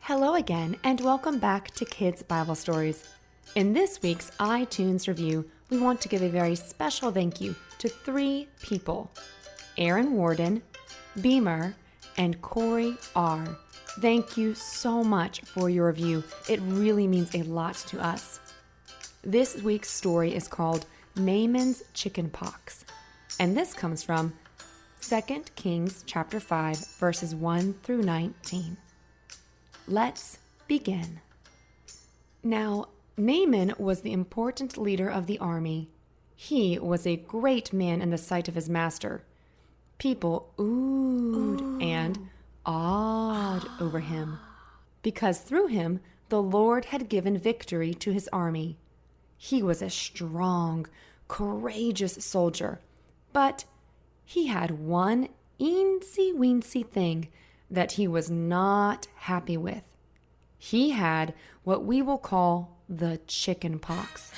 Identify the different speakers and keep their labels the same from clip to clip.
Speaker 1: Hello again, and welcome back to Kids Bible Stories. In this week's iTunes review, we want to give a very special thank you to 3 people: Aaron Warden, Beamer, and Corey R. Thank you so much for your review. It really means a lot to us. This week's story is called Naaman's Chicken Pox, and this comes from 2 Kings chapter 5, verses 1 through 19. Let's begin. Now, Naaman was the important leader of the army. He was a great man in the sight of his master. People oohed and awed over him, because through him the Lord had given victory to his army. He was a strong, courageous soldier, but he had one eensy-weensy thing that he was not happy with. He had what we will call the chicken pox.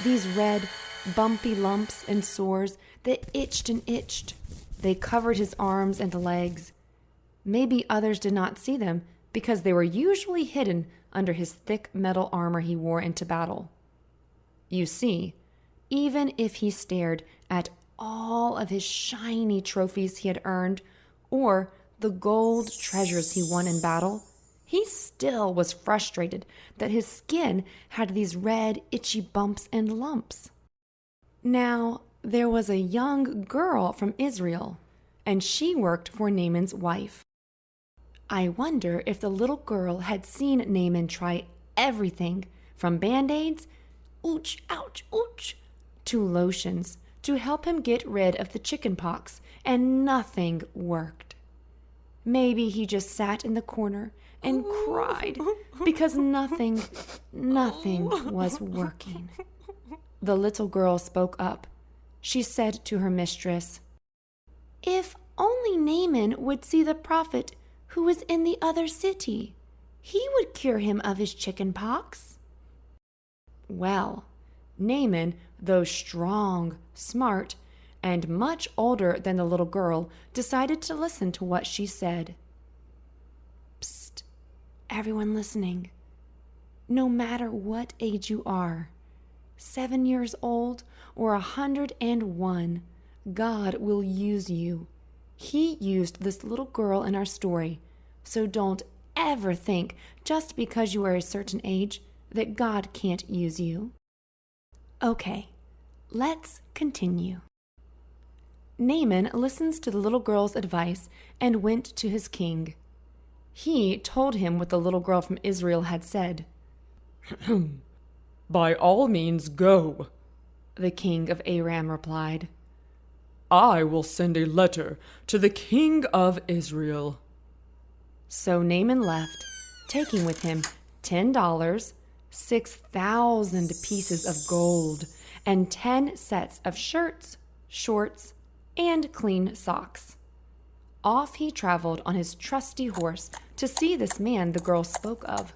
Speaker 1: These red, bumpy lumps and sores that itched and itched. They covered his arms and legs. Maybe others did not see them because they were usually hidden under his thick metal armor he wore into battle. You see, even if he stared at all of his shiny trophies he had earned, or the gold treasures he won in battle, he still was frustrated that his skin had these red, itchy bumps and lumps. Now, there was a young girl from Israel, and she worked for Naaman's wife. I wonder if the little girl had seen Naaman try everything from Band-Aids, ouch, ouch, ouch, to lotions to help him get rid of the chicken pox, and nothing worked. Maybe he just sat in the corner and cried because nothing was working. The little girl spoke up. She said to her mistress, "If only Naaman would see the prophet who is in the other city, he would cure him of his chicken pox." Well, Naaman, though strong, smart, and much older than the little girl, decided to listen to what she said. Psst, everyone listening. No matter what age you are, 7 years old or 101, God will use you. He used this little girl in our story, so don't ever think just because you are a certain age that God can't use you. Okay, let's continue. Naaman listens to the little girl's advice and went to his king. He told him what the little girl from Israel had said.
Speaker 2: "By all means go,"
Speaker 1: the king of Aram replied.
Speaker 2: "I will send a letter to the king of Israel."
Speaker 1: So Naaman left, taking with him $10, 6,000 pieces of gold, and 10 sets of shirts, shorts, and clean socks. Off he traveled on his trusty horse to see this man the girl spoke of.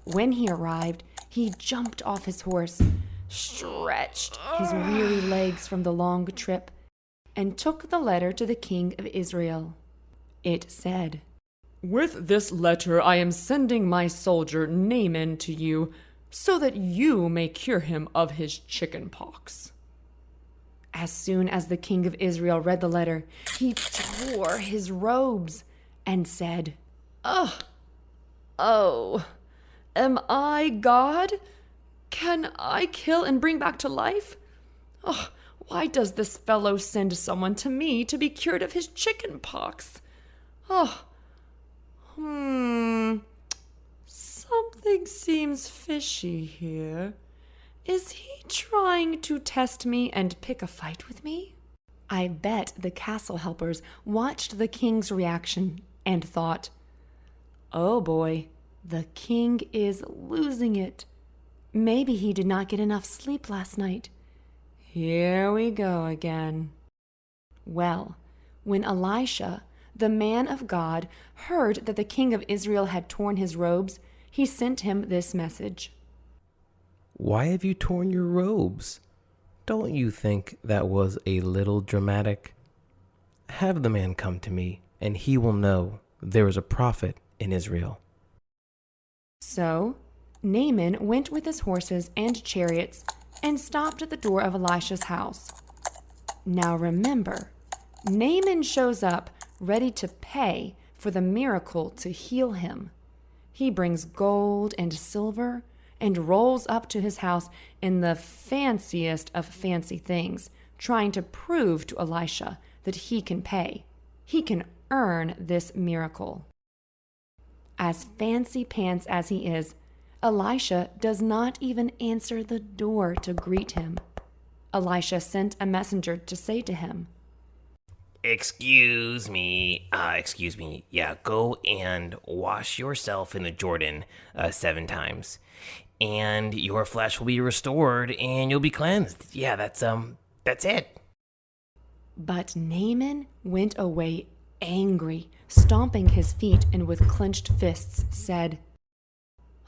Speaker 1: When he arrived, he jumped off his horse, stretched his weary legs from the long trip, and took the letter to the king of Israel. It said,
Speaker 2: "With this letter I am sending my soldier Naaman to you, so that you may cure him of his chicken pox."
Speaker 1: As soon as the king of Israel read the letter, he tore his robes and said,
Speaker 2: Oh, am I God? Can I kill and bring back to life? Why does this fellow send someone to me to be cured of his chicken pox? Something seems fishy here. Is he trying to test me and pick a fight with me?
Speaker 1: I bet the castle helpers watched the king's reaction and thought, "Oh boy, the king is losing it. Maybe he did not get enough sleep last night. Here we go again." Well, when Elisha, the man of God, heard that the king of Israel had torn his robes, he sent him this message.
Speaker 3: "Why have you torn your robes? Don't you think that was a little dramatic? Have the man come to me, and he will know there is a prophet in Israel."
Speaker 1: So Naaman went with his horses and chariots and stopped at the door of Elisha's house. Now remember, Naaman shows up ready to pay for the miracle to heal him. He brings gold and silver and rolls up to his house in the fanciest of fancy things, trying to prove to Elisha that he can pay. He can earn this miracle. As fancy pants as he is, Elisha does not even answer the door to greet him. Elisha sent a messenger to say to him,
Speaker 3: Excuse me. Yeah, go and wash yourself in the Jordan 7 times, and your flesh will be restored, and you'll be cleansed. Yeah, that's it.
Speaker 1: But Naaman went away angry, stomping his feet and with clenched fists said,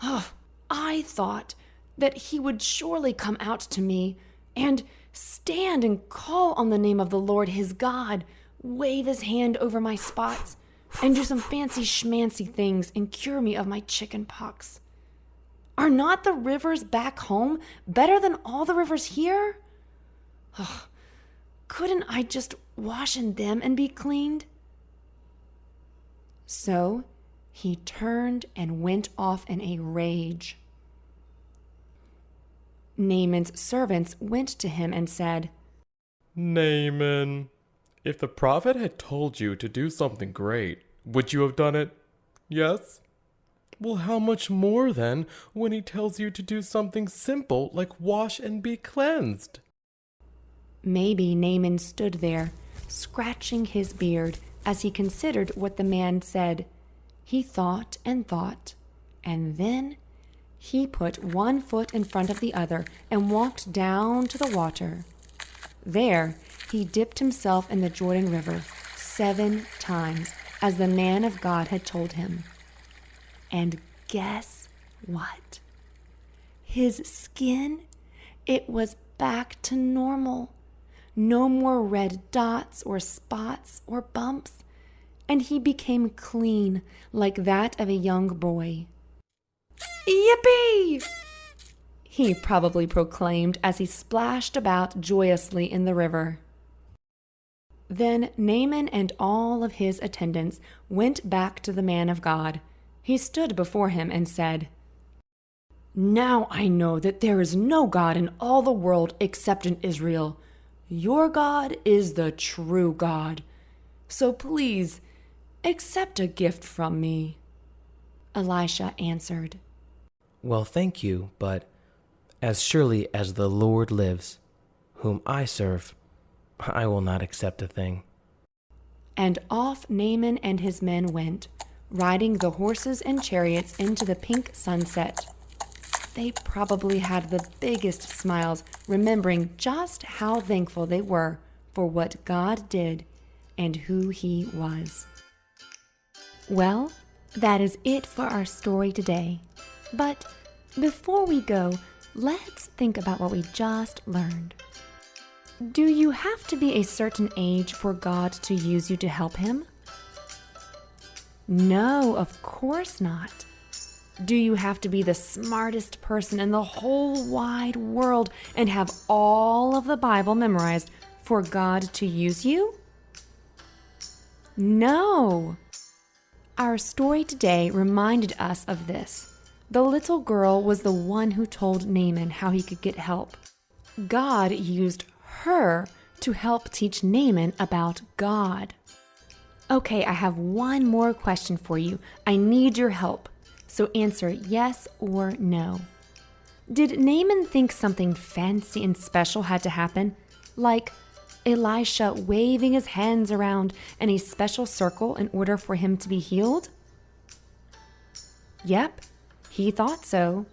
Speaker 1: "Oh, I thought that he would surely come out to me and stand and call on the name of the Lord his God, wave his hand over my spots, and do some fancy schmancy things and cure me of my chicken pox. Are not the rivers back home better than all the rivers here? Oh, couldn't I just wash in them and be cleaned?" So he turned and went off in a rage. Naaman's servants went to him and said,
Speaker 4: Naaman, if the prophet had told you to do something great, would you have done it? Yes? Well, how much more then when he tells you to do something simple like wash and be cleansed?
Speaker 1: Maybe Naaman stood there, scratching his beard as he considered what the man said. He thought, and then he put one foot in front of the other and walked down to the water. There he dipped himself in the Jordan River 7 times, as the man of God had told him. And guess what? His skin, it was back to normal. No more red dots or spots or bumps, and he became clean like that of a young boy. "Yippee!" he probably proclaimed as he splashed about joyously in the river. Then Naaman and all of his attendants went back to the man of God. He stood before him and said, "Now I know that there is no God in all the world except in Israel. Your God is the true God. So please, accept a gift from me." Elisha answered,
Speaker 3: Well, thank you, but as surely as the Lord lives, whom I serve, I will not accept a thing.
Speaker 1: And off Naaman and his men went, riding the horses and chariots into the pink sunset. They probably had the biggest smiles, remembering just how thankful they were for what God did and who He was. Well, that is it for our story today. But before we go, let's think about what we just learned. Do you have to be a certain age for God to use you to help Him? No, of course not. Do you have to be the smartest person in the whole wide world and have all of the Bible memorized for God to use you? No. Our story today reminded us of this. The little girl was the one who told Naaman how he could get help. God used her to help teach Naaman about God. Okay, I have one more question for you. I need your help. So answer yes or no. Did Naaman think something fancy and special had to happen? Like Elisha waving his hands around in a special circle in order for him to be healed? Yep, he thought so.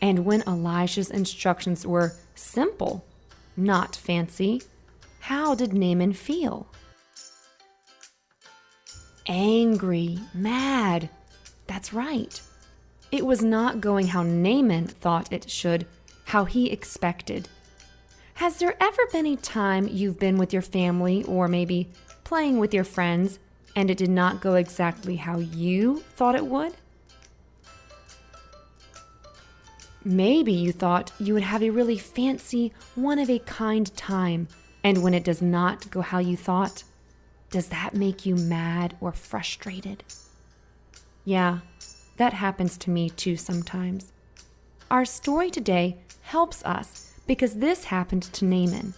Speaker 1: And when Elisha's instructions were simple, not fancy, how did Naaman feel? Angry, mad. That's right. It was not going how Naaman thought it should, how he expected. Has there ever been a time you've been with your family or maybe playing with your friends and it did not go exactly how you thought it would? Maybe you thought you would have a really fancy, one-of-a-kind time, and when it does not go how you thought, does that make you mad or frustrated? Yeah, that happens to me too sometimes. Our story today helps us because this happened to Naaman.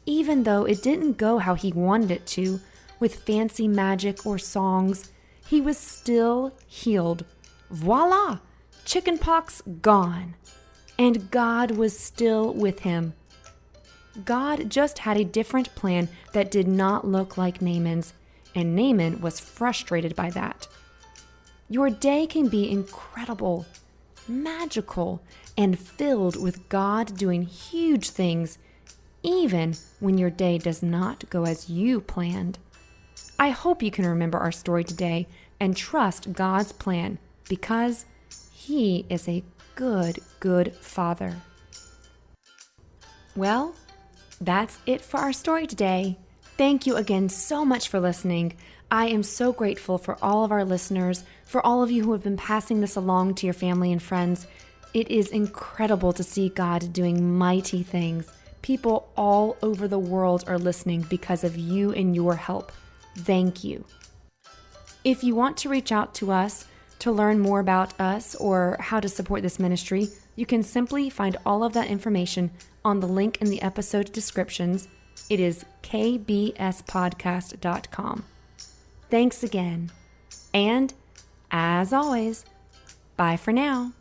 Speaker 1: Even though it didn't go how he wanted it to, with fancy magic or songs, he was still healed. Voila! Chickenpox gone. And God was still with him. God just had a different plan that did not look like Naaman's, and Naaman was frustrated by that. Your day can be incredible, magical, and filled with God doing huge things, even when your day does not go as you planned. I hope you can remember our story today and trust God's plan because He is a good Father. Well, that's it for our story today. Thank you again so much for listening. I am so grateful for all of our listeners, for all of you who have been passing this along to your family and friends. It is incredible to see God doing mighty things. People all over the world are listening because of you and your help. Thank you. If you want to reach out to us to learn more about us or how to support this ministry, you can simply find all of that information on the link in the episode descriptions. It is kbspodcast.com. Thanks again. And as always, bye for now.